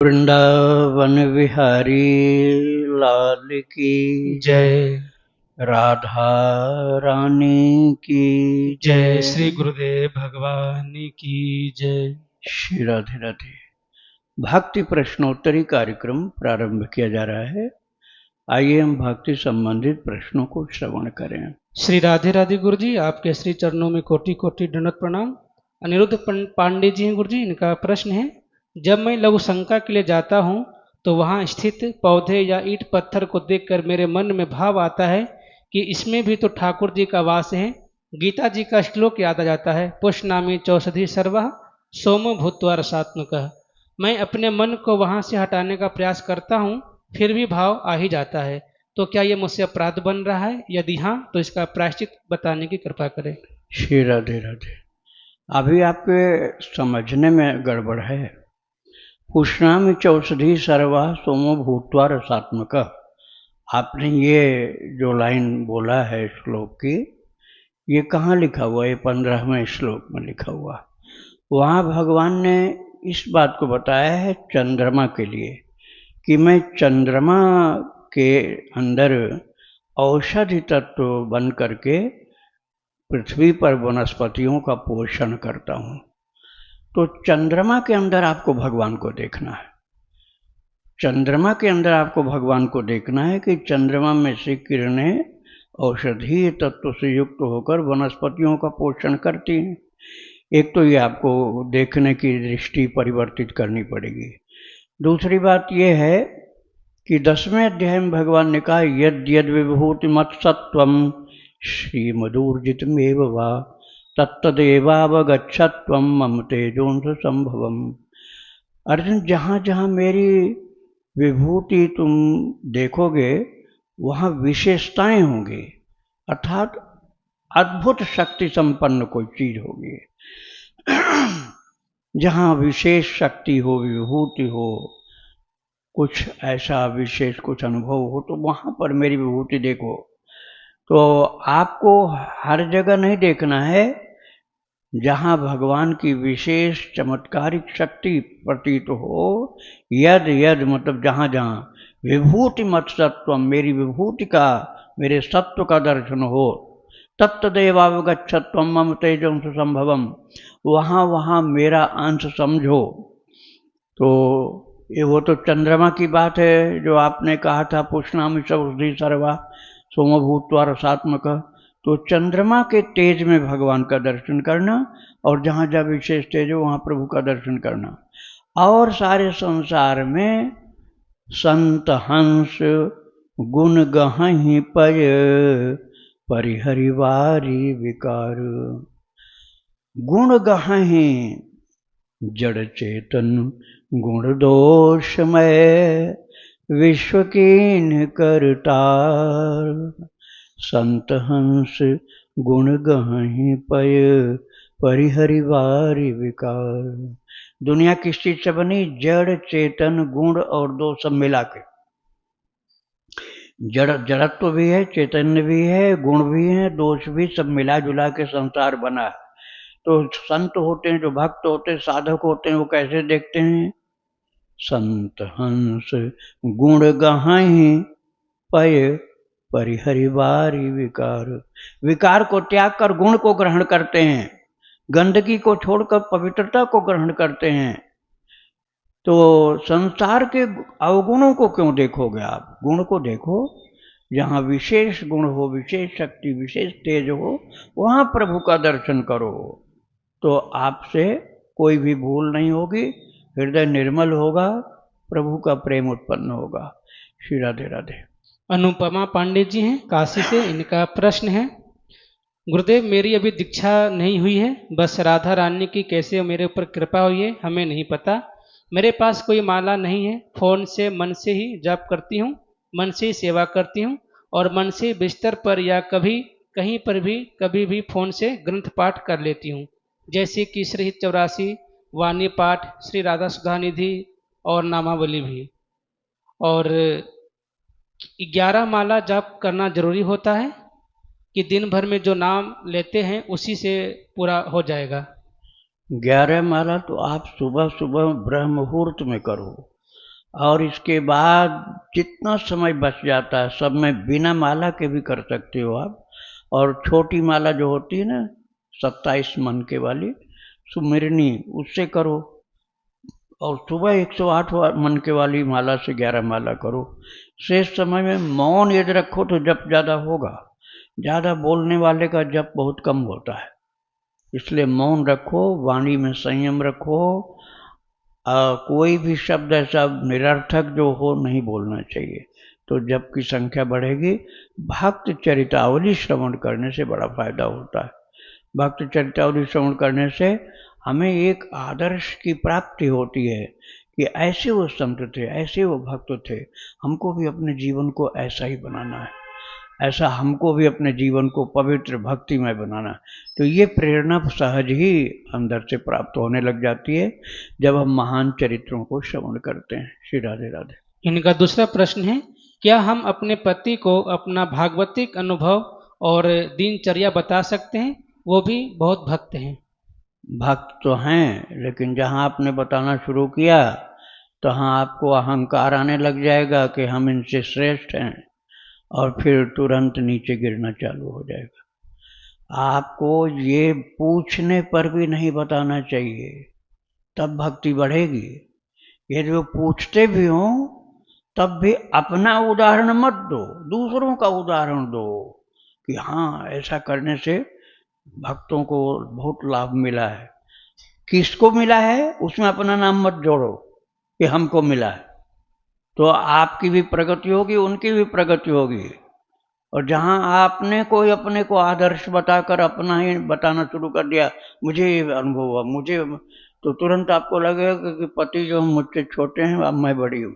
वृंदावन विहारी लाल की जय। राधा रानी की जय श्री गुरुदेव भगवान की जय। श्री राधे राधे। भक्ति प्रश्नोत्तरी कार्यक्रम प्रारंभ किया जा रहा है। आइए हम भक्ति संबंधित प्रश्नों को श्रवण करें। श्री राधे राधे गुरु जी, आपके श्री चरणों में कोटि कोटि दंडवत प्रणाम। अनिरुद्ध पांडे जी हैं गुरु जी। इनका प्रश्न है, जब मैं लघु शंका के लिए जाता हूँ तो वहाँ स्थित पौधे या ईंट पत्थर को देखकर मेरे मन में भाव आता है कि इसमें भी तो ठाकुर जी का वास है। गीता जी का श्लोक याद आ जाता है, पुष्णामि चौषधि सर्वः सोमो भूत्वा रसात्मकः। मैं अपने मन को वहाँ से हटाने का प्रयास करता हूँ, फिर भी भाव आ ही जाता है। तो क्या ये मुझसे अपराध बन रहा है? यदि हाँ तो इसका प्रायश्चित बताने की कृपा करें। श्री राधे राधे। अभी आपके समझने में गड़बड़ है। पुष्णामि चौषधि सर्वा सोमो भूत्वा रसात्मक, आपने ये जो लाइन बोला है श्लोक की, ये कहाँ लिखा हुआ है? 15वें श्लोक में लिखा हुआ। वहाँ भगवान ने इस बात को बताया है चंद्रमा के लिए कि मैं चंद्रमा के अंदर औषधि तत्व बन करके पृथ्वी पर वनस्पतियों का पोषण करता हूँ। तो चंद्रमा के अंदर आपको भगवान को देखना है। चंद्रमा के अंदर आपको भगवान को देखना है कि चंद्रमा में से किरणें औषधीय तत्व से युक्त होकर वनस्पतियों का पोषण करती हैं। एक तो ये आपको देखने की दृष्टि परिवर्तित करनी पड़ेगी। दूसरी बात यह है कि 10वें अध्याय में भगवान ने कहा, यद यद विभूति मत्सत्वम श्रीमदूर्जितमेव वा तत्तदेवावगच्छत्वम मम तेजोंस संभवम। अर्जुन, जहाँ जहाँ मेरी विभूति तुम देखोगे वहाँ विशेषताएं होंगी, अर्थात अद्भुत शक्ति संपन्न कोई चीज होगी। जहाँ विशेष शक्ति हो, विभूति हो, कुछ ऐसा विशेष कुछ अनुभव हो, तो वहाँ पर मेरी विभूति देखो। तो आपको हर जगह नहीं देखना है। जहाँ भगवान की विशेष चमत्कारिक शक्ति प्रतीत हो, यद यद मतलब जहाँ जहाँ विभूति मत सत्व, मेरी विभूति का, मेरे सत्व का दर्शन हो, तत्तदेवावगच्छत्वम मम तेजंस संभवम, वहाँ वहाँ मेरा अंश समझो। तो ये वो तो चंद्रमा की बात है जो आपने कहा था, पुष्णामि चौषधि सर्वा सोमो भूत्वा रसात्मक। तो चंद्रमा के तेज में भगवान का दर्शन करना, और जहाँ जहाँ विशेष तेज हो वहाँ प्रभु का दर्शन करना। और सारे संसार में संत हंस गुण गहहि पय परिहरिवारी विकार। गुण गहहि जड़ चेतन गुण दोषमय विश्व कीन करतार। संत हंस गुण गहहि पय परिहरिवारी विकार। दुनिया किस चीज से बनी? जड़ चेतन गुण और दोष सब मिला के। जड़त्व भी है, चैतन्य भी है, गुण भी है, दोष भी, सब मिला जुला के संसार बना है। तो संत होते हैं, जो भक्त होते हैं, साधक होते हैं, वो कैसे देखते हैं? संत हंस गुण गहहि पय परिहरिवारी विकार। विकार को त्याग कर गुण को ग्रहण करते हैं, गंदगी को छोड़कर पवित्रता को ग्रहण करते हैं। तो संसार के अवगुणों को क्यों देखोगे आप? गुण को देखो। जहाँ विशेष गुण हो, विशेष शक्ति, विशेष तेज हो, वहाँ प्रभु का दर्शन करो। तो आपसे कोई भी भूल नहीं होगी, हृदय निर्मल होगा, प्रभु का प्रेम उत्पन्न होगा। श्री राधे राधे। अनुपमा पांडे जी हैं काशी से। इनका प्रश्न है, गुरुदेव मेरी अभी दीक्षा नहीं हुई है, बस राधा रानी की कैसे मेरे ऊपर कृपा हुई है हमें नहीं पता। मेरे पास कोई माला नहीं है, फोन से मन से ही जाप करती हूँ, मन से ही सेवा करती हूँ, और मन से बिस्तर पर या कभी कहीं पर भी कभी भी फोन से ग्रंथ पाठ कर लेती हूँ, जैसे कि श्री 84 वाणी पाठ, श्री राधा सुधा निधि और नामावली भी। और 11 माला जाप करना जरूरी होता है कि दिन भर में जो नाम लेते हैं उसी से पूरा हो जाएगा? 11 माला तो आप सुबह सुबह ब्रह्म मुहूर्त में करो, और इसके बाद जितना समय बच जाता है सब में बिना माला के भी कर सकते हो आप। और छोटी माला जो होती है ना 27 मन के वाली सुमिरनी, उससे करो। और सुबह 108 मन के वाली माला से 11 माला करो। शेष समय में मौन यदि रखो तो जप ज़्यादा होगा। ज़्यादा बोलने वाले का जप बहुत कम होता है, इसलिए मौन रखो, वाणी में संयम रखो। कोई भी शब्द ऐसा निरर्थक जो हो नहीं बोलना चाहिए। तो जप की संख्या बढ़ेगी। भक्त चरितावली श्रवण करने से बड़ा फायदा होता है। भक्त चरितावली श्रवण करने से हमें एक आदर्श की प्राप्ति होती है कि ऐसे वो संत थे, ऐसे वो भक्त थे, हमको भी अपने जीवन को ऐसा ही बनाना है, ऐसा हमको भी अपने जीवन को पवित्र भक्तिमय बनाना। तो ये प्रेरणा सहज ही अंदर से प्राप्त होने लग जाती है जब हम महान चरित्रों को श्रवण करते हैं। श्री राधे राधे। इनका दूसरा प्रश्न है, क्या हम अपने पति को अपना भागवतिक अनुभव और दिनचर्या बता सकते हैं? वो भी बहुत भक्त हैं। भक्त तो हैं, लेकिन जहाँ आपने बताना शुरू किया तो हाँ आपको अहंकार आने लग जाएगा कि हम इनसे श्रेष्ठ हैं, और फिर तुरंत नीचे गिरना चालू हो जाएगा। आपको ये पूछने पर भी नहीं बताना चाहिए, तब भक्ति बढ़ेगी। यदि वो पूछते भी हों तब भी अपना उदाहरण मत दो, दूसरों का उदाहरण दो कि हाँ ऐसा करने से भक्तों को बहुत लाभ मिला है। किसको मिला है उसमें अपना नाम मत जोड़ो कि हमको मिला है, तो आपकी भी प्रगति होगी, उनकी भी प्रगति होगी। और जहाँ आपने कोई अपने को आदर्श बताकर अपना ही बताना शुरू कर दिया, मुझे ये अनुभव हुआ, मुझे, तो तुरंत आपको लगेगा कि पति जो मुझसे छोटे हैं अब मैं बड़ी हूँ,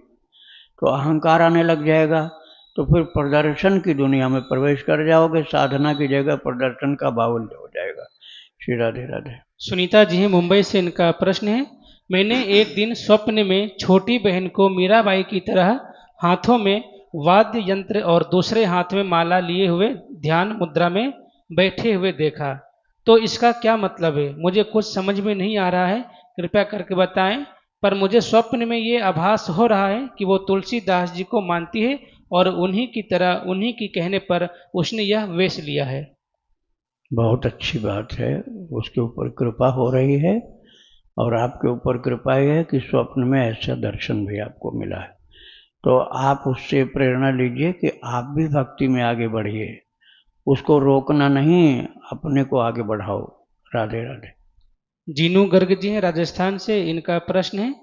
तो अहंकार आने लग जाएगा। तो फिर प्रदर्शन की दुनिया में प्रवेश कर जाओगे, साधना की जगह प्रदर्शन का बाहुल्य हो जाएगा। श्री राधे राधे। सुनीता जी हैं मुंबई से, इनका प्रश्न है, मैंने एक दिन स्वप्न में छोटी बहन को मीराबाई की तरह हाथों में वाद्य यंत्र और दूसरे हाथ में माला लिए हुए ध्यान मुद्रा में बैठे हुए देखा। तो इसका क्या मतलब है? मुझे कुछ समझ में नहीं आ रहा है, कृपया करके बताएं। पर मुझे स्वप्न में ये आभास हो रहा है कि वो तुलसीदास जी को मानती है और उन्हीं की तरह, उन्हीं की कहने पर उसने यह वेश लिया है। बहुत अच्छी बात है, उसके ऊपर कृपा हो रही है, और आपके ऊपर कृपा यह है कि स्वप्न में ऐसा दर्शन भी आपको मिला है। तो आप उससे प्रेरणा लीजिए कि आप भी भक्ति में आगे बढ़िए, उसको रोकना नहीं, अपने को आगे बढ़ाओ। राधे राधे। जीनू गर्ग जी हैं राजस्थान से, इनका प्रश्न है,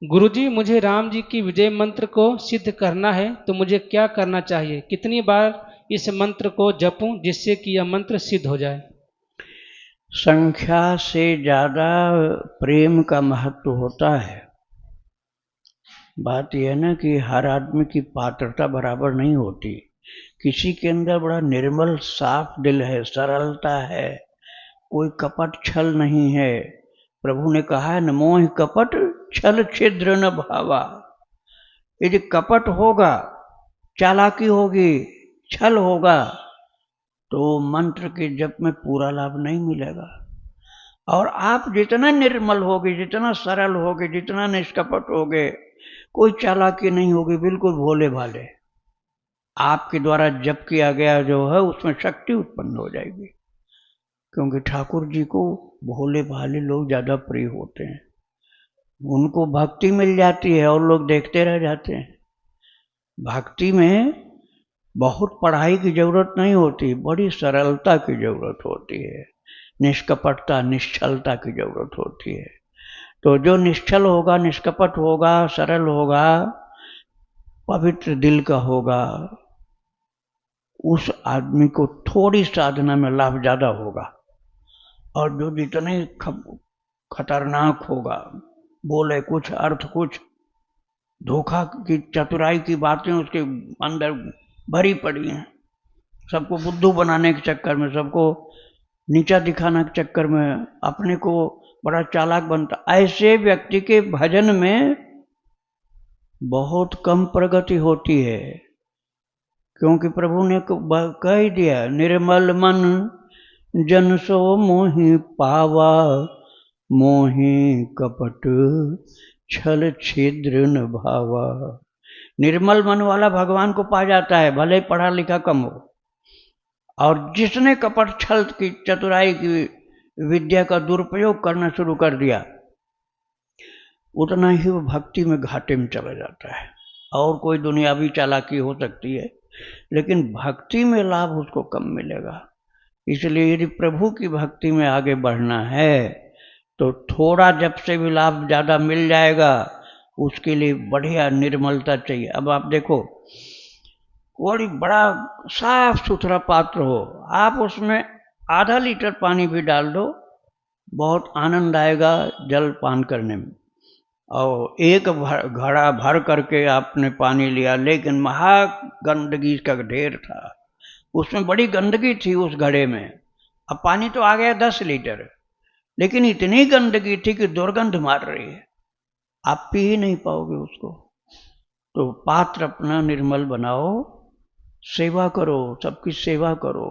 गुरुजी मुझे राम जी की विजय मंत्र को सिद्ध करना है तो मुझे क्या करना चाहिए? कितनी बार इस मंत्र को जपूं जिससे कि यह मंत्र सिद्ध हो जाए? संख्या से ज्यादा प्रेम का महत्व होता है। बात यह है ना कि हर आदमी की पात्रता बराबर नहीं होती। किसी के अंदर बड़ा निर्मल साफ दिल है, सरलता है, कोई कपट छल नहीं है। प्रभु ने कहा है न मोह कपट छल छिद्र न भावा। यदि कपट होगा, चालाकी होगी, छल होगा, तो मंत्र के जप में पूरा लाभ नहीं मिलेगा। और आप जितना निर्मल होगे, जितना सरल होगे, जितना निष्कपट होगे, कोई चालाकी नहीं होगी, बिल्कुल भोले भाले, आपके द्वारा जप किया गया जो है उसमें शक्ति उत्पन्न हो जाएगी। क्योंकि ठाकुर जी को भोले भाले लोग ज्यादा प्रिय होते हैं, उनको भक्ति मिल जाती है और लोग देखते रह जाते हैं। भक्ति में बहुत पढ़ाई की जरूरत नहीं होती, बड़ी सरलता की जरूरत होती है, निष्कपटता निश्चलता की जरूरत होती है। तो जो निश्चल होगा, निष्कपट होगा, सरल होगा, पवित्र दिल का होगा, उस आदमी को थोड़ी साधना में लाभ ज्यादा होगा। और जो जितने खतरनाक होगा, बोले कुछ अर्थ कुछ, धोखा की चतुराई की बातें उसके अंदर भरी पड़ी हैं, सबको बुद्धू बनाने के चक्कर में, सबको नीचा दिखाने के चक्कर में अपने को बड़ा चालाक बनता, ऐसे व्यक्ति के भजन में बहुत कम प्रगति होती है। क्योंकि प्रभु ने कह दिया, निर्मल मन जन सो मोहि पावा, मोहि कपट छल छिद्र न भावा। निर्मल मन वाला भगवान को पा जाता है, भले पढ़ा लिखा कम हो। और जिसने कपट छल की चतुराई की विद्या का दुरुपयोग करना शुरू कर दिया, उतना ही वो भक्ति में घाटे में चला जाता है। और कोई दुनियावी चालाकी हो सकती है, लेकिन भक्ति में लाभ उसको कम मिलेगा। इसलिए यदि प्रभु की भक्ति में आगे बढ़ना है तो थोड़ा जब से भी लाभ ज़्यादा मिल जाएगा, उसके लिए बढ़िया निर्मलता चाहिए। अब आप देखो, कोई बड़ा साफ सुथरा पात्र हो, आप उसमें आधा लीटर पानी भी डाल दो, बहुत आनंद आएगा जल पान करने में। और एक घड़ा भर करके आपने पानी लिया, लेकिन महा गंदगी का ढेर था, उसमें बड़ी गंदगी थी उस घड़े में। अब पानी तो आ गया 10 लीटर, लेकिन इतनी गंदगी थी कि दुर्गंध मार रही है, आप पी ही नहीं पाओगे उसको। तो पात्र अपना निर्मल बनाओ, सेवा करो, सबकी सेवा करो,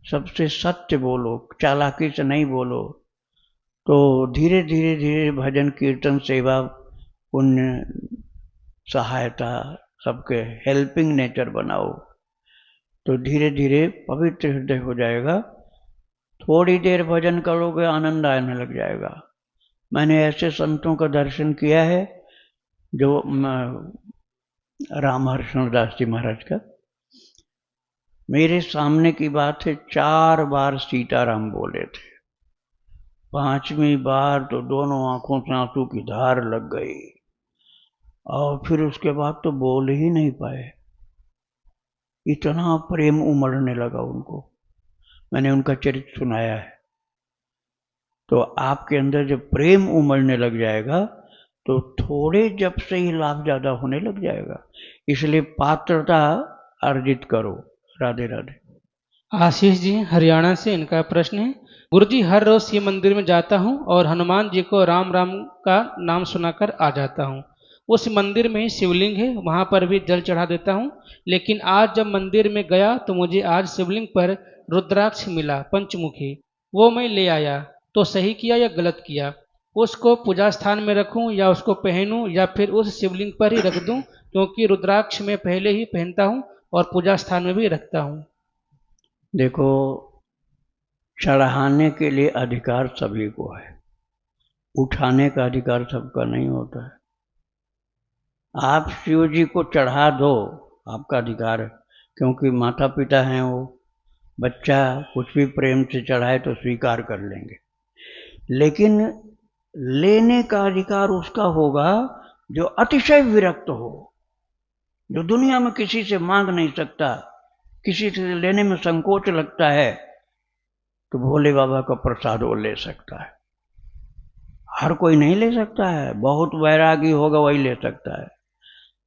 सबसे सत्य बोलो, चालाकी से नहीं बोलो। तो धीरे धीरे धीरे भजन कीर्तन सेवा पुण्य सहायता सबके हेल्पिंग नेचर बनाओ, तो धीरे धीरे पवित्र हृदय हो जाएगा। थोड़ी देर भजन करोगे, आनंद आने लग जाएगा। मैंने ऐसे संतों का दर्शन किया है, जो रामहर्षण दास जी महाराज का, मेरे सामने की बात है, 4 बार सीताराम बोले थे। 5वीं बार तो दोनों आंखों से आंसू की धार लग गई, और फिर उसके बाद तो बोल ही नहीं पाए। इतना प्रेम उमड़ने लगा उनको। मैंने उनका चरित्र सुनाया है। तो आपके अंदर जब प्रेम उमड़ने लग जाएगा, तो थोड़े जप से ही लाभ ज्यादा होने लग जाएगा। इसलिए पात्रता अर्जित करो। राधे राधे। आशीष जी हरियाणा से, इनका प्रश्न है, गुरुजी हर रोज शिव मंदिर में जाता हूँ और हनुमान जी को राम राम का नाम सुनाकर आ जाता हूँ। उस मंदिर में ही शिवलिंग है, वहाँ पर भी जल चढ़ा देता हूँ। लेकिन आज जब मंदिर में गया तो मुझे आज शिवलिंग पर रुद्राक्ष मिला पंचमुखी, वो मैं ले आया। तो सही किया या गलत किया? उसको पूजा स्थान में रखूं या उसको पहनूं या फिर उस शिवलिंग पर ही रख दूं? क्योंकि रुद्राक्ष मैं पहले ही पहनता हूं और पूजा स्थान में भी रखता हूं। देखो, चढ़ाने के लिए अधिकार सभी को है, उठाने का अधिकार सबका नहीं होता है। आप शिव जी को चढ़ा दो, आपका अधिकार है, क्योंकि माता पिता हैं वो। बच्चा कुछ भी प्रेम से चढ़ाए तो स्वीकार कर लेंगे, लेकिन लेने का अधिकार उसका होगा जो अतिशय विरक्त हो, जो दुनिया में किसी से मांग नहीं सकता, किसी से लेने में संकोच लगता है, तो भोले बाबा का प्रसाद वो ले सकता है। हर कोई नहीं ले सकता है, बहुत वैरागी होगा वही ले सकता है,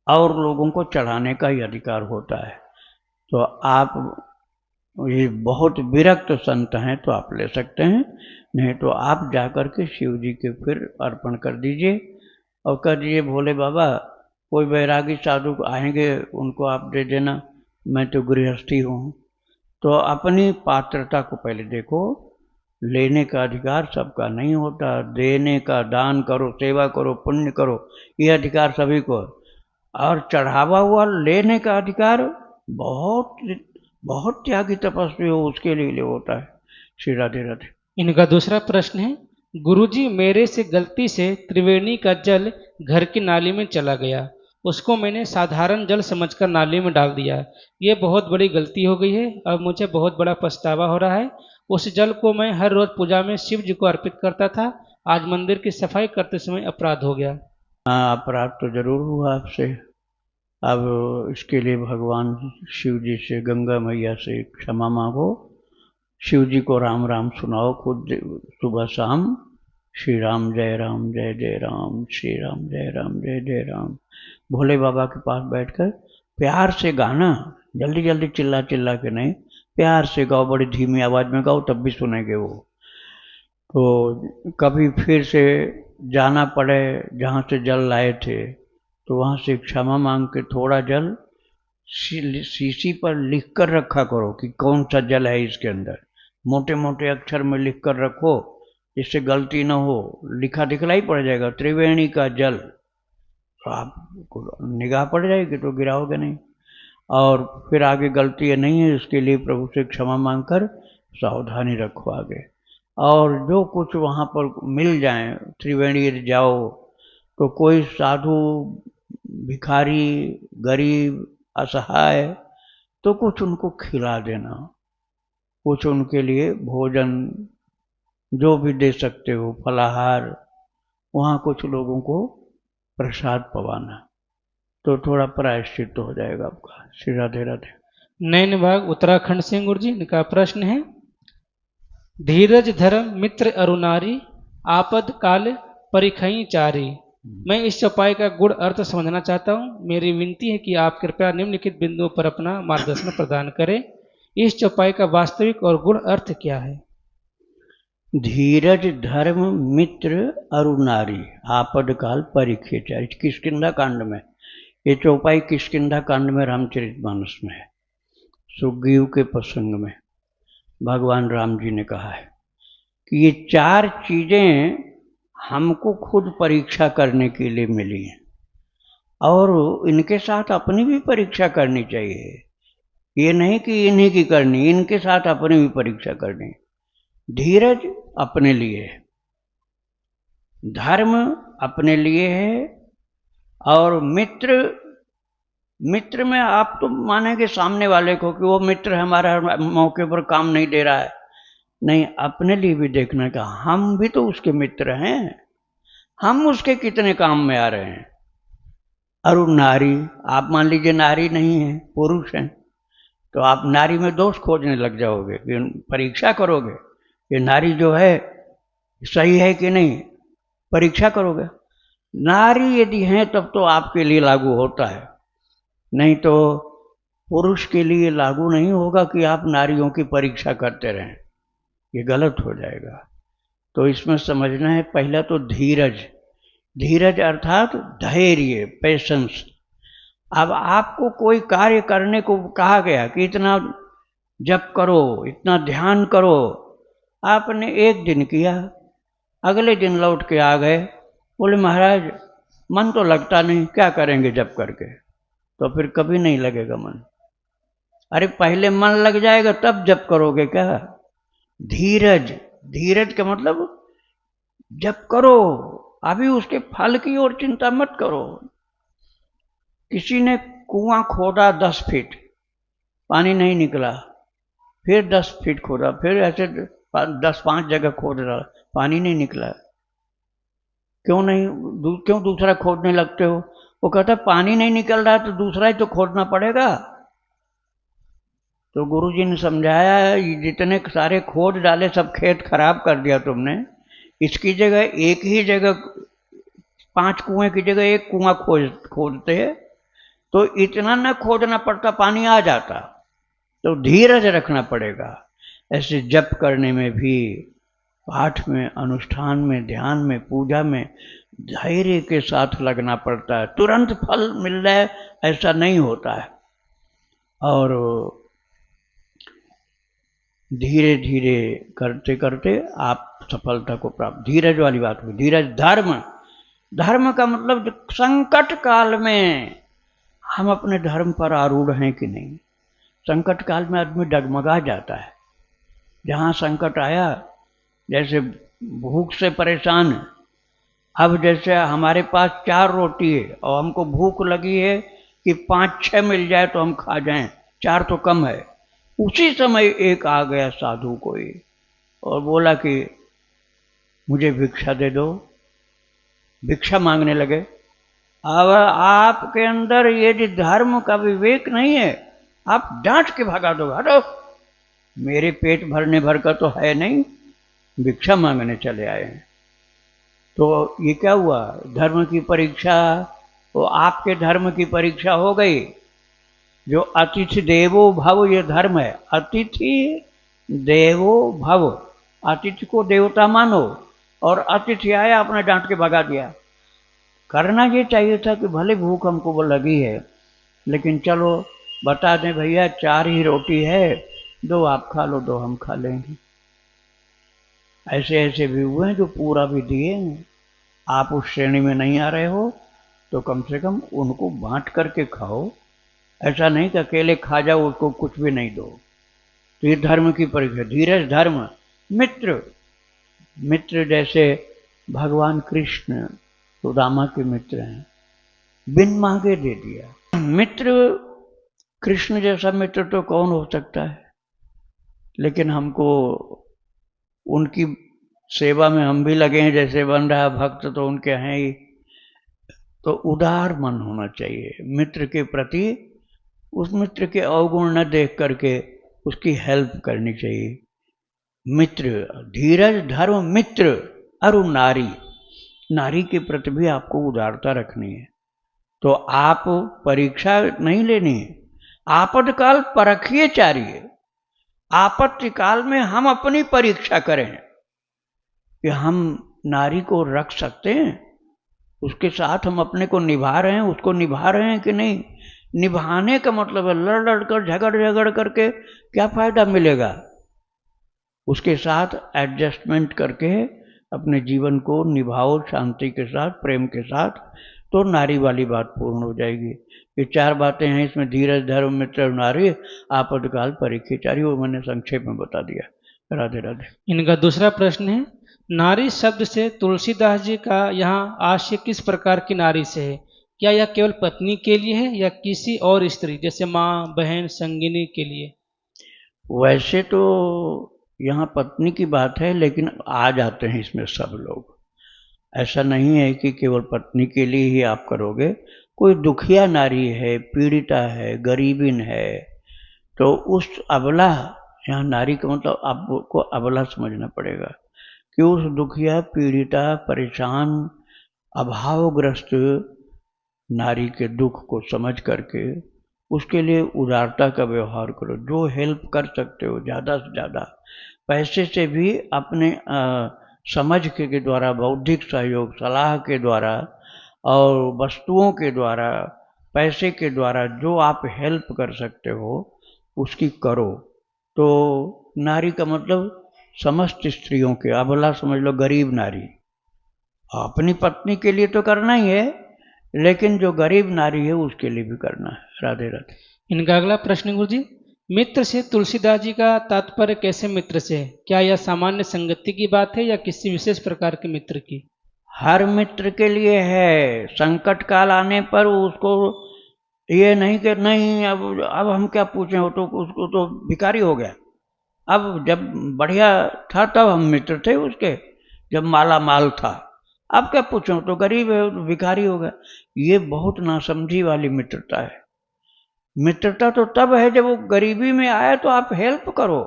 और लोगों को चढ़ाने का ही अधिकार होता है। तो आप ये बहुत विरक्त संत हैं तो आप ले सकते हैं, नहीं तो आप जाकर के शिव जी के फिर अर्पण कर दीजिए और कह दीजिए, भोले बाबा कोई वैरागी साधु आएंगे उनको आप दे देना, मैं तो गृहस्थी हूँ। तो अपनी पात्रता को पहले देखो, लेने का अधिकार सबका नहीं होता, देने का, दान करो, सेवा करो, पुण्य करो, ये अधिकार सभी को। और चढ़ावा हुआ लेने का अधिकार बहुत बहुत त्यागी तपस्वी हो उसके लिए होता है। श्री राधे राधे। इनका दूसरा प्रश्न है, गुरुजी मेरे से गलती से त्रिवेणी का जल घर की नाली में चला गया, उसको मैंने साधारण जल समझकर नाली में डाल दिया। ये बहुत बड़ी गलती हो गई है, अब मुझे बहुत बड़ा पछतावा हो रहा है। उस जल को मैं हर रोज पूजा में शिव जी को अर्पित करता था, आज मंदिर की सफाई करते समय अपराध हो गया। हाँ, अपराध तो जरूर हुआ आपसे। अब इसके लिए भगवान शिव जी से, गंगा मैया से क्षमा मांगो, शिव जी को राम राम सुनाओ खुद सुबह शाम, श्री राम जय जय राम, श्री राम जय जय राम। भोले बाबा के पास बैठकर प्यार से गाना, जल्दी जल्दी चिल्ला चिल्ला के नहीं, प्यार से गाओ, बड़ी धीमी आवाज में गाओ तब भी सुनेंगे वो। तो कभी फिर से जाना पड़े जहाँ से जल लाए थे, तो वहाँ से क्षमा मांग के थोड़ा जल शीशी पर लिख कर रखा करो कि कौन सा जल है इसके अंदर, मोटे मोटे अक्षर में लिख कर रखो, जिससे गलती न हो, लिखा दिखलाई पड़ जाएगा त्रिवेणी का जल, तो आपको निगाह पड़ जाएगी तो गिराओगे नहीं। और फिर आगे गलती ये नहीं है, इसके लिए प्रभु से क्षमा मांगकर सावधानी रखो आगे। और जो कुछ वहाँ पर मिल जाए, त्रिवेणी यदि जाओ तो कोई साधु, भिखारी, गरीब, असहाय, तो कुछ उनको खिला देना, कुछ उनके लिए भोजन जो भी दे सकते हो, फलाहार, वहाँ कुछ लोगों को प्रसाद पवाना, तो थोड़ा प्रायश्चित हो जाएगा आपका। श्री राधे राधे। नैन बाग उत्तराखंड से गुरु जी, इनका प्रश्न है, धीरज धर्म मित्र अरुनारी, आपद काल परिखई चारी। मैं इस चौपाई का गुण अर्थ समझना चाहता हूँ। मेरी विनती है कि आप कृपया निम्नलिखित बिंदुओं पर अपना मार्गदर्शन प्रदान करें। इस चौपाई का वास्तविक और गुण अर्थ क्या है? धीरज धर्म मित्र अरुनारी, आपद काल परिखे चारी, किष्किंधा कांड में, ये चौपाई किष्किंधा कांड में रामचरितमानस में है। सुग्रीव के प्रसंग में भगवान राम जी ने कहा है कि ये चार चीजें हमको खुद परीक्षा करने के लिए मिली हैं, और इनके साथ अपनी भी परीक्षा करनी चाहिए। ये नहीं कि इन्हीं की करनी, इनके साथ अपनी भी परीक्षा करनी। धीरज अपने लिए है, धर्म अपने लिए है, और मित्र में आप तो मानेंगे सामने वाले को कि वो मित्र हमारा मौके पर काम नहीं दे रहा है, नहीं, अपने लिए भी देखना का हम भी तो उसके मित्र हैं, हम उसके कितने काम में आ रहे हैं। और नारी, आप मान लीजिए नारी नहीं है, पुरुष हैं, तो आप नारी में दोष खोजने लग जाओगे, परीक्षा करोगे ये नारी जो है सही है कि नहीं, परीक्षा करोगे। नारी यदि है तब तो आपके लिए लागू होता है, नहीं तो पुरुष के लिए लागू नहीं होगा कि आप नारियों की परीक्षा करते रहें, ये गलत हो जाएगा। तो इसमें समझना है पहला तो धीरज, धीरज अर्थात धैर्य, पेशेंस। अब आपको कोई कार्य करने को कहा गया कि इतना जप करो, इतना ध्यान करो, आपने एक दिन किया, अगले दिन लौट के आ गए, बोले महाराज मन तो लगता नहीं, क्या करेंगे जप करके, तो फिर कभी नहीं लगेगा मन। अरे पहले मन लग जाएगा तब जप करोगे क्या। धीरज, धीरज का मतलब जप करो, अभी उसके फल की ओर चिंता मत करो। किसी ने कुआं खोदा 10 फीट, पानी नहीं निकला, फिर 10 फीट खोदा, फिर ऐसे 5 जगह खोद रहा, पानी नहीं निकला, क्यों दूसरा खोदने लगते हो। वो कहता पानी नहीं निकल रहा तो दूसरा ही तो खोदना पड़ेगा। तो गुरुजी ने समझाया, जितने सारे खोद डाले सब खेत खराब कर दिया तुमने, इसकी जगह एक ही जगह 5 कुएं की जगह एक कुआं खोदते तो इतना न खोदना पड़ता, पानी आ जाता। तो धीरज रखना पड़ेगा। ऐसे जप करने में भी, पाठ में, अनुष्ठान में, ध्यान में, पूजा में धैर्य के साथ लगना पड़ता है। तुरंत फल मिल जाए ऐसा नहीं होता है, और धीरे धीरे करते करते आप सफलता को प्राप्त। धीरज वाली बात हुई। धीरज धर्म, धर्म का मतलब संकट काल में हम अपने धर्म पर आरूढ़ हैं कि नहीं। संकट काल में आदमी डगमगा जाता है। जहाँ संकट आया, जैसे भूख से परेशान, अब जैसे हमारे पास 4 रोटी है और हमको भूख लगी है कि 5-6 मिल जाए तो हम खा जाएं, 4 तो कम है। उसी समय एक आ गया साधु कोई और बोला कि मुझे भिक्षा दे दो, भिक्षा मांगने लगे। अब आपके अंदर यदि धर्म का विवेक नहीं है, आप डांट के भगा दो, हटो, मेरे पेट भरने भर का तो है नहीं, भिक्षा मांगने चले आए हैं। तो ये क्या हुआ, धर्म की परीक्षा, वो आपके धर्म की परीक्षा हो गई। जो अतिथि देवो भव, ये धर्म है। अतिथि देवो भव, अतिथि को देवता मानो, और अतिथि आया आपने डांट के भगा दिया। करना ये चाहिए था कि भले भूख हमको वो लगी है, लेकिन चलो बता दें भैया 4 ही रोटी है, 2 आप खा लो, 2 हम खा लेंगे। ऐसे ऐसे भी हुए हैं जो पूरा भी दिए हैं। आप उस श्रेणी में नहीं आ रहे हो तो कम से कम उनको बांट करके खाओ। ऐसा नहीं कि अकेले खा जाओ, उसको कुछ भी नहीं दो। तो ये धर्म की परीक्षा। धीरज धर्म मित्र। मित्र जैसे भगवान कृष्ण सुदामा के मित्र हैं, बिन मांगे दे दिया। मित्र, कृष्ण जैसा मित्र तो कौन हो सकता है। लेकिन हमको उनकी सेवा में हम भी लगे हैं, जैसे बन रहा भक्त तो उनके हैं ही। तो उदार मन होना चाहिए मित्र के प्रति। उस मित्र के अवगुण न देख करके उसकी हेल्प करनी चाहिए। मित्र, धीरज धर्म मित्र और नारी। नारी के प्रति भी आपको उदारता रखनी है। तो आप परीक्षा नहीं लेनी है। आपदकाल परखिए चारिये। आपत्ति काल में हम अपनी परीक्षा करें कि हम नारी को रख सकते हैं, उसके साथ हम अपने को निभा रहे हैं, उसको निभा रहे हैं कि नहीं। निभाने का मतलब है लड़ लड़ कर झगड़ झगड़ करके क्या फायदा मिलेगा। उसके साथ एडजस्टमेंट करके अपने जीवन को निभाओ शांति के साथ, प्रेम के साथ, तो नारी वाली बात पूर्ण हो जाएगी। ये 4 बातें हैं इसमें, धीरज धर्म मित्र और नारी, आपदकाल परिखी चारी। वो मैंने संक्षेप में बता दिया। राधे राधे। इनका दूसरा प्रश्न है, नारी शब्द से तुलसीदास जी का यहाँ आशय किस प्रकार की नारी से है? क्या यह केवल पत्नी के लिए है या किसी और स्त्री जैसे माँ, बहन, संगिनी के लिए? वैसे तो यहाँ पत्नी की बात है, लेकिन आ जाते हैं इसमें सब लोग। ऐसा नहीं है कि केवल पत्नी के लिए ही आप करोगे। कोई दुखिया नारी है, पीड़िता है, गरीबिन है, तो उस अबला, यहाँ नारी का मतलब आपको अबला समझना पड़ेगा कि उस दुखिया, पीड़िता, परेशान, अभावग्रस्त नारी के दुख को समझ करके उसके लिए उदारता का व्यवहार करो। जो हेल्प कर सकते हो ज़्यादा से ज़्यादा, पैसे से भी, अपने समझ के द्वारा, बौद्धिक सहयोग, सलाह के द्वारा और वस्तुओं के द्वारा, पैसे के द्वारा जो आप हेल्प कर सकते हो उसकी करो। तो नारी का मतलब समस्त स्त्रियों के, अबला समझ लो, गरीब नारी। अपनी पत्नी के लिए तो करना ही है, लेकिन जो गरीब नारी है उसके लिए भी करना है। राधे राधे। इनका अगला प्रश्न गुरु जी, मित्र से तुलसीदास जी का तात्पर्य कैसे मित्र से है? क्या यह सामान्य संगति की बात है या किसी विशेष प्रकार के मित्र की? हर मित्र के लिए है। संकट काल आने पर उसको ये नहीं कि नहीं अब हम क्या पूछें, हो तो उसको तो भिखारी हो गया। अब जब बढ़िया था तब हम मित्र थे उसके, जब माला माल था। अब क्या पूछो, तो गरीब है तो भिखारी हो गया। ये बहुत नासमझी वाली मित्रता है। मित्रता तो तब है जब वो गरीबी में आया तो आप हेल्प करो,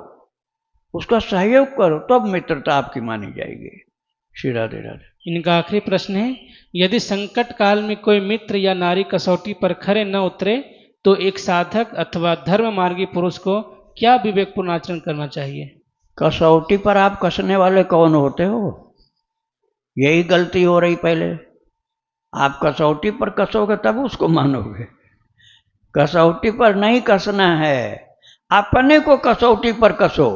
उसका सहयोग करो, तब मित्रता आपकी मानी जाएगी। श्री राधे राधे। इनका आखिरी प्रश्न है, यदि संकट काल में कोई मित्र या नारी कसौटी पर खरे न उतरे तो एक साधक अथवा धर्म मार्गी पुरुष को क्या विवेकपूर्ण आचरण करना चाहिए? कसौटी पर आप कसने वाले कौन होते हो? यही गलती हो रही पहले। आप कसौटी पर कसोगे तब उसको मानोगे। कसौटी पर नहीं कसना है, अपने को कसौटी पर कसो।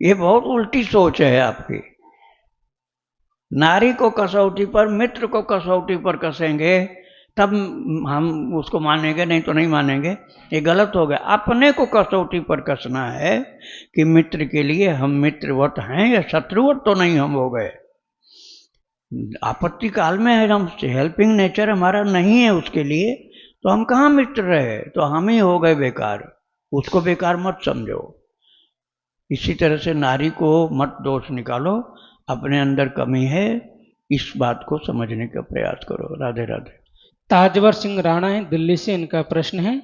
ये बहुत उल्टी सोच है आपकी। नारी को कसौटी पर, मित्र को कसौटी पर कसेंगे तब हम उसको मानेंगे, नहीं तो नहीं मानेंगे। ये गलत हो गया। अपने को कसौटी पर कसना है कि मित्र के लिए हम मित्रवत हैं या शत्रुवत तो नहीं हम हो गए। आपत्ति काल में है, हम हेल्पिंग नेचर हमारा नहीं है उसके लिए, तो हम कहाँ मित्र रहे, तो हम ही हो गए बेकार। उसको बेकार मत समझो। इसी तरह से नारी को मत दोष निकालो, अपने अंदर कमी है, इस बात को समझने का प्रयास करो। राधे राधे। ताजवर सिंह राणा है दिल्ली से, इनका प्रश्न है,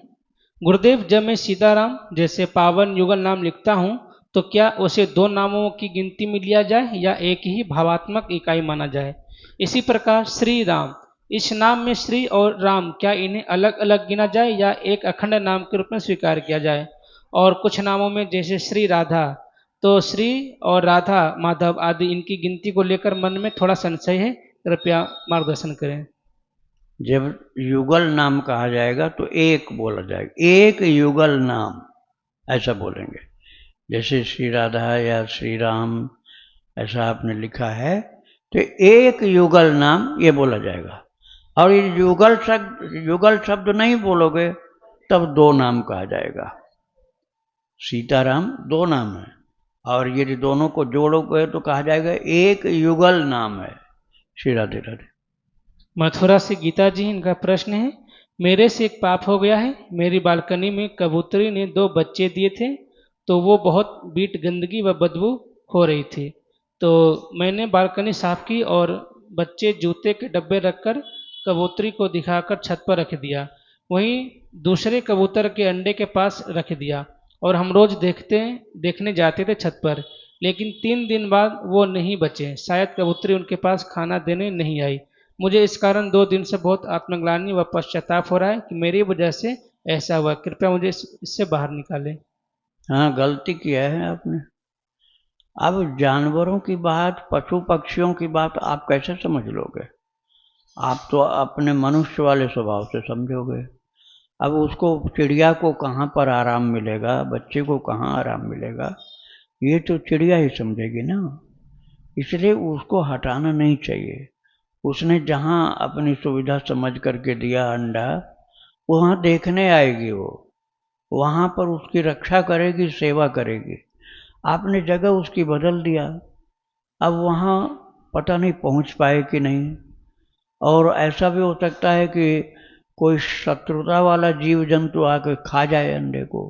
गुरुदेव जब मैं सीताराम जैसे पावन युगल नाम लिखता हूँ तो क्या उसे 2 नामों की गिनती में लिया जाए या एक ही भावात्मक इकाई माना जाए? इसी प्रकार श्री राम, इस नाम में श्री और राम, क्या इन्हें अलग अलग गिना जाए या एक अखंड नाम के रूप में स्वीकार किया जाए? और कुछ नामों में जैसे श्री राधा, तो श्री और राधा माधव आदि इनकी गिनती को लेकर मन में थोड़ा संशय है, कृपया मार्गदर्शन करें। जब युगल नाम कहा जाएगा तो एक बोला जाएगा, एक युगल नाम ऐसा बोलेंगे। जैसे श्री राधा या श्री राम ऐसा आपने लिखा है, तो एक युगल नाम ये बोला जाएगा। और ये युगल शब्द नहीं बोलोगे तब दो नाम कहा जाएगा। सीताराम दो नाम है, और ये दोनों को जोड़ोगे तो कहा जाएगा एक युगल नाम है। श्री राधे राधे। मथुरा से गीता जी, इनका प्रश्न है, मेरे से एक पाप हो गया है। मेरी बालकनी में कबूतरी ने 2 बच्चे दिए थे, तो वो बहुत बीट गंदगी व बदबू हो रही थी। तो मैंने बालकनी साफ की और बच्चे जूते के डब्बे रखकर कबूतरी को दिखाकर छत पर रख दिया। वहीं दूसरे कबूतर के अंडे के पास रख दिया और हम रोज देखने जाते थे छत पर। लेकिन 3 दिन बाद वो नहीं बचे, शायद कबूतरी उनके पास खाना देने नहीं आई। मुझे इस कारण 2 दिन से बहुत आत्मग्लानि व पश्चाताप हो रहा है कि मेरी वजह से ऐसा हुआ। कृपया मुझे इससे बाहर निकालें। हाँ, गलती किया है आपने। अब जानवरों की बात, पशु पक्षियों की बात आप कैसे समझ लोगे? आप तो अपने मनुष्य वाले स्वभाव से समझोगे। अब उसको, चिड़िया को कहाँ पर आराम मिलेगा, बच्चे को कहाँ आराम मिलेगा, ये तो चिड़िया ही समझेगी ना। इसलिए उसको हटाना नहीं चाहिए। उसने जहाँ अपनी सुविधा समझ करके दिया अंडा, वहाँ देखने आएगी वो, वहाँ पर उसकी रक्षा करेगी, सेवा करेगी। आपने जगह उसकी बदल दिया, अब वहाँ पता नहीं पहुँच पाए कि नहीं। और ऐसा भी हो सकता है कि कोई शत्रुता वाला जीव जंतु आकर खा जाए अंडे को।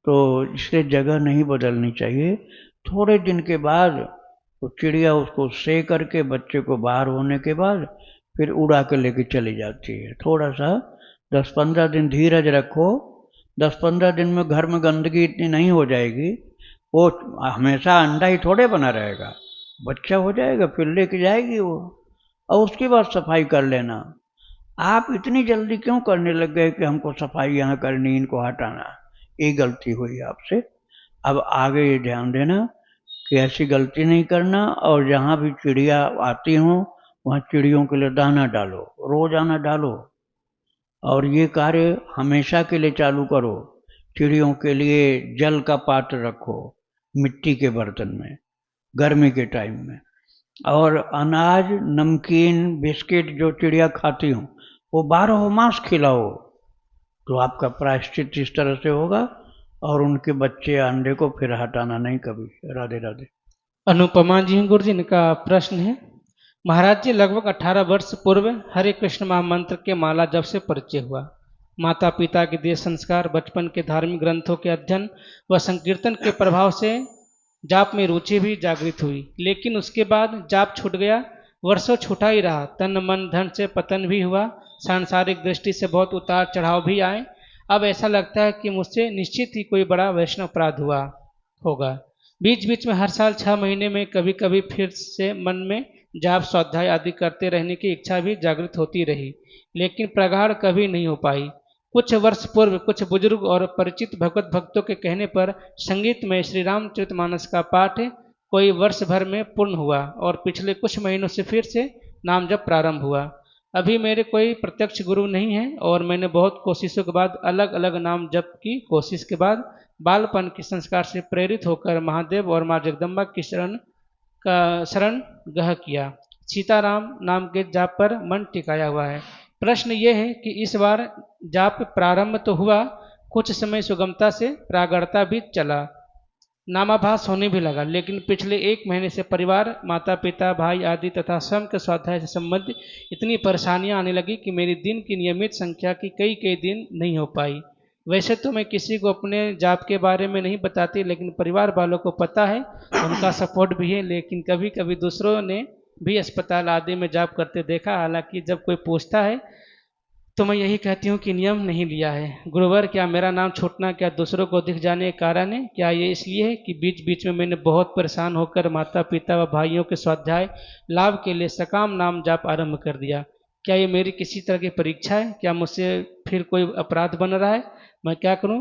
तो इसलिए जगह नहीं बदलनी चाहिए। थोड़े दिन के बाद वो चिड़िया उसको से करके, बच्चे को बाहर होने के बाद फिर उड़ा के लेके चली जाती है। थोड़ा सा 10-15 दिन धीरज रखो। 10-15 दिन में घर में गंदगी इतनी नहीं हो जाएगी। वो हमेशा अंडा ही थोड़े बना रहेगा, बच्चा हो जाएगा, फिर लेके जाएगी वो, और उसके बाद सफाई कर लेना। आप इतनी जल्दी क्यों करने लग गए कि हमको सफाई यहाँ करनी, इनको हटाना? ये गलती हुई आपसे। अब आगे ये ध्यान देना कि ऐसी गलती नहीं करना। और जहाँ भी चिड़िया आती हों वहाँ चिड़ियों के लिए दाना डालो, रोजाना डालो। और ये कार्य हमेशा के लिए चालू करो। चिड़ियों के लिए जल का पात्र रखो मिट्टी के बर्तन में, गर्मी के टाइम में। और अनाज, नमकीन, बिस्किट जो चिड़िया खाती हूँ वो 12 मास खिलाओ, तो आपका प्रायश्चित इस तरह से होगा। और उनके बच्चे अंडे को फिर हटाना नहीं कभी। राधे राधे। अनुपमा जी गुरु जी, इनका प्रश्न है, महाराज जी लगभग 18 वर्ष पूर्व हरे कृष्ण महामंत्र के माला जप से परिचय हुआ। माता पिता के दिए संस्कार, बचपन के धार्मिक ग्रंथों के अध्ययन व संकीर्तन के प्रभाव से जाप में रुचि भी जागृत हुई। लेकिन उसके बाद जाप छूट गया, वर्षों छूटा ही रहा। तन मन धन से पतन भी हुआ, सांसारिक दृष्टि से बहुत उतार चढ़ाव भी आए। अब ऐसा लगता है कि मुझसे निश्चित ही कोई बड़ा वैष्णव अपराध हुआ होगा। बीच बीच में हर साल 6 महीने में कभी कभी फिर से मन में जाप, स्वाध्याय आदि करते रहने की इच्छा भी जागृत होती रही, लेकिन प्रगाढ़ कभी नहीं हो पाई। कुछ वर्ष पूर्व कुछ बुजुर्ग और परिचित भगवत भक्तों के कहने पर संगीत में श्री रामचरितमानस का पाठ कोई वर्ष भर में पूर्ण हुआ और पिछले कुछ महीनों से फिर से नाम जप प्रारंभ हुआ। अभी मेरे कोई प्रत्यक्ष गुरु नहीं है और मैंने बहुत कोशिशों के बाद अलग अलग नाम जप की कोशिश के बाद बालपन के संस्कार से प्रेरित होकर महादेव और माँ जगदम्बा की शरण गह किया। सीताराम नाम के जाप पर मन टिकाया हुआ है। प्रश्न ये है कि इस बार जाप प्रारंभ तो हुआ, कुछ समय सुगमता से प्रागड़ता भी चला, नामाभास होने भी लगा, लेकिन पिछले 1 महीने से परिवार, माता पिता, भाई आदि तथा स्वयं के स्वाध्याय से संबंधित इतनी परेशानियां आने लगी कि मेरी दिन की नियमित संख्या की कई दिन नहीं हो पाई। वैसे तो मैं किसी को अपने जाप के बारे में नहीं बताती, लेकिन परिवार वालों को पता है, उनका सपोर्ट भी है। लेकिन कभी कभी दूसरों ने भी अस्पताल आदि में जाप करते देखा। हालांकि जब कोई पूछता है तो मैं यही कहती हूँ कि नियम नहीं लिया है। गुरुवर, क्या मेरा नाम छूटना क्या दूसरों को दिख जाने के कारण है? क्या ये इसलिए है कि बीच बीच में मैंने बहुत परेशान होकर माता पिता व भाइयों के स्वाध्याय लाभ के लिए सकाम नाम जाप आरंभ कर दिया? क्या ये मेरी किसी तरह की परीक्षा है? क्या मुझसे फिर कोई अपराध बन रहा है? मैं क्या करूँ?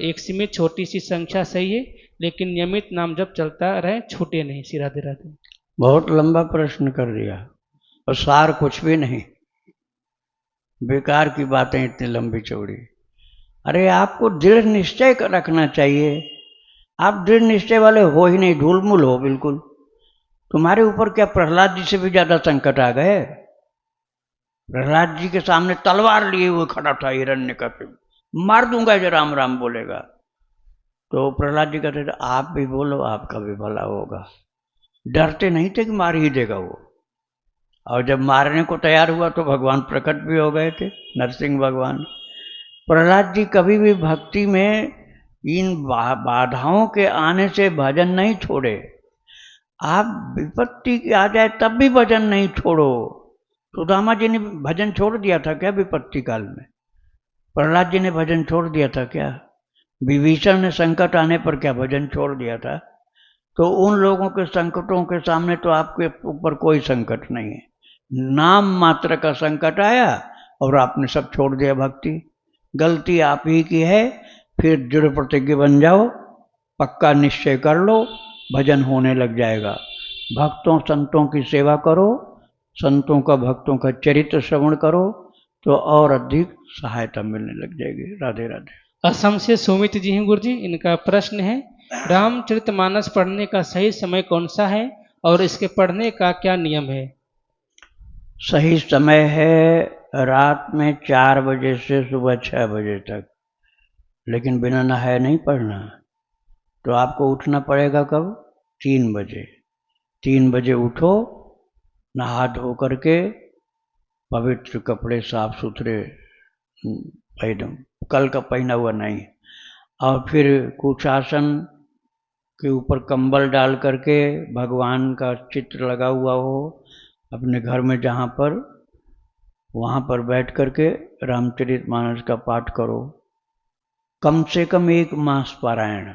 एक सीमित छोटी सी संख्या सही है, लेकिन नियमित नाम जप चलता रहे, छूटे नहीं। श्री राधे राधे। बहुत लंबा प्रश्न कर दिया और सार कुछ भी नहीं, बेकार की बातें इतनी लंबी चौड़ी। अरे आपको दृढ़ निश्चय रखना चाहिए। आप दृढ़ निश्चय वाले हो ही नहीं, ढुलमुल हो बिल्कुल। तुम्हारे ऊपर क्या प्रहलाद जी से भी ज्यादा संकट आ गए? प्रहलाद जी के सामने तलवार लिए हुए खड़ा था हिरण्यकशिपु, मार दूंगा जो राम राम बोलेगा। तो प्रहलाद जी कहते थे आप भी बोलो, आपका भी भला होगा। डरते नहीं थे कि मार ही देगा वो। और जब मारने को तैयार हुआ तो भगवान प्रकट भी हो गए थे, नरसिंह भगवान। प्रहलाद जी कभी भी भक्ति में इन बाधाओं के आने से भजन नहीं छोड़े। आप विपत्ति आ जाए तब भी भजन नहीं छोड़ो। सुदामा जी ने भजन छोड़ दिया था क्या विपत्ति काल में? प्रहलाद जी ने भजन छोड़ दिया था क्या? विभीषण ने संकट आने पर क्या भजन छोड़ दिया था? तो उन लोगों के संकटों के सामने तो आपके ऊपर कोई संकट नहीं है। नाम मात्र का संकट आया और आपने सब छोड़ दिया भक्ति। गलती आप ही की है, फिर दृढ़ प्रतिज्ञ बन जाओ, पक्का निश्चय कर लो, भजन होने लग जाएगा। भक्तों संतों की सेवा करो, संतों का भक्तों का चरित्र श्रवण करो, तो और अधिक सहायता मिलने लग जाएगी। राधे राधे। असम से सुमित जी हैं गुरु जी, इनका प्रश्न है रामचरितमानस पढ़ने का सही समय कौन सा है और इसके पढ़ने का क्या नियम है? सही समय है रात में 4 बजे से सुबह 6 बजे तक, लेकिन बिना नहाए नहीं पढ़ना। तो आपको उठना पड़ेगा कब? 3 बजे। 3 बजे उठो, नहा धो करके पवित्र कपड़े साफ सुथरे एकदम, कल का पहना हुआ नहीं, और फिर कुछ आसन के ऊपर कंबल डाल करके भगवान का चित्र लगा हुआ हो अपने घर में जहाँ पर, वहाँ पर बैठ करके रामचरितमानस का पाठ करो। कम से कम 1 मास पारायण।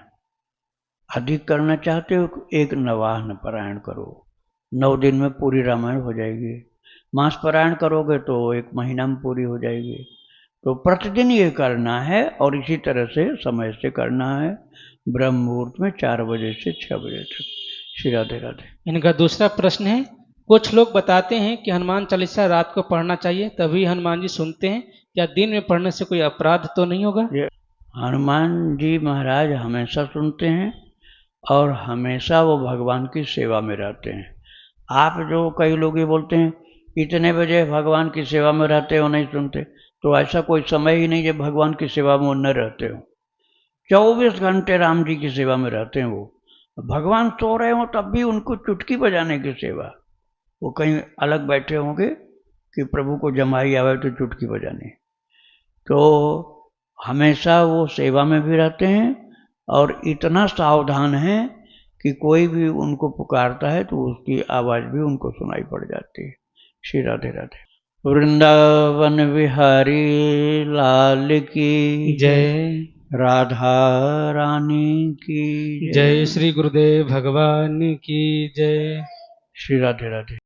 अधिक करना चाहते हो 1 नवाहन पारायण करो, 9 दिन में पूरी रामायण हो जाएगी। मास पारायण करोगे तो 1 महीना में पूरी हो जाएगी। तो प्रतिदिन ये करना है और इसी तरह से समय से करना है, ब्रह्म मुहूर्त में 4 बजे से 6 बजे तक। श्री राधे राधे। इनका दूसरा प्रश्न है कुछ लोग बताते हैं कि हनुमान चालीसा रात को पढ़ना चाहिए तभी हनुमान जी सुनते हैं, क्या दिन में पढ़ने से कोई अपराध तो नहीं होगा? ये हनुमान जी महाराज हमेशा सुनते हैं और हमेशा वो भगवान की सेवा में रहते हैं। आप जो कई लोग ये बोलते हैं इतने बजे भगवान की सेवा में रहते हो नहीं सुनते, तो ऐसा कोई समय ही नहीं जब भगवान की सेवा में वो न रहते हो। 24 घंटे राम जी की सेवा में रहते हैं वो। भगवान सो रहे हो तब भी उनको चुटकी बजाने की सेवा। वो कहीं अलग बैठे होंगे कि प्रभु को जमाई आवे तो चुटकी बजाने। तो हमेशा वो सेवा में भी रहते हैं और इतना सावधान हैं कि कोई भी उनको पुकारता है तो उसकी आवाज़ भी उनको सुनाई पड़ जाती है। श्री राधे राधे। वृंदावन बिहारी लाल की जय। राधा रानी की जय श्री गुरुदेव भगवान की जय। श्री राधे राधे।